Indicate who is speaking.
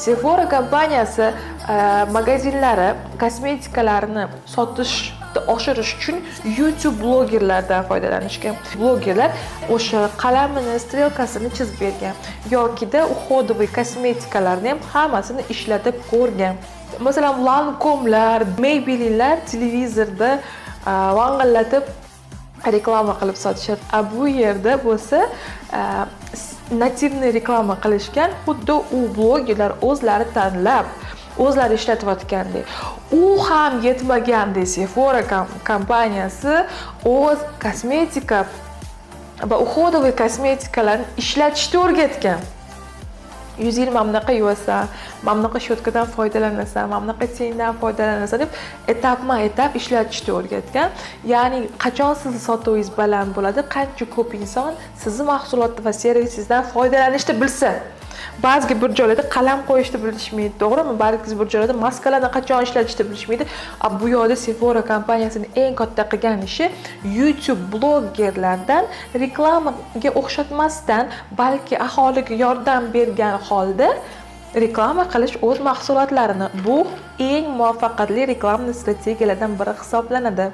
Speaker 1: Sephora kompaniyasi magazinlari kosmetikalarni sotishni oshirish uchun YouTube blogerlardan foydalanishgan. Blogerlar o'sha qalamini, strelkasini chizib bergan yokida uходовый kosmetikalarni ham hammasini ishlatib ko'rgan. Masalan, Lancome'lar, Maybelline'lar televizorda vang'illatib reklama qilib sotishadi. Bu yerda bo'lsa nativniy reklama qilishgan, xuddi u blogerlar o'zlari tanlab, o'zlari ishlatayotgandek. U ham yetmagandek, Sephora kompaniyasi o'z kosmetika va uходовый kosmetikalarni ishlatishni o'rgatgan. 100 yil mamnaqa yuvasan, mamnaqa shotkadan foydalanasan, mamnaqa tengdan foydalanasan deb etapma-etap ishlatishni o'rgatgan. Ya'ni qachon siz sotuvingiz baland bo'ladi, qancha ko'p inson sizning mahsulot va servisingizdan foydalanishni bilsa. Ba'zi bir joylarda qalam qo'yishni bilishmaydi, to'g'rimi? Ba'zi bir joylarda maskalarni qachon ishlatishni bilishmaydi. Bu yerda Sephora kompaniyasining eng katta qilgan ishi YouTube blogerlardan reklamaga o'xshatmasdan, balki aholiga yordam bergan holda reklama qilish o'z mahsulotlarini. Bu eng muvaffaqiyatli reklama strategiyalardan biri hisoblanadi.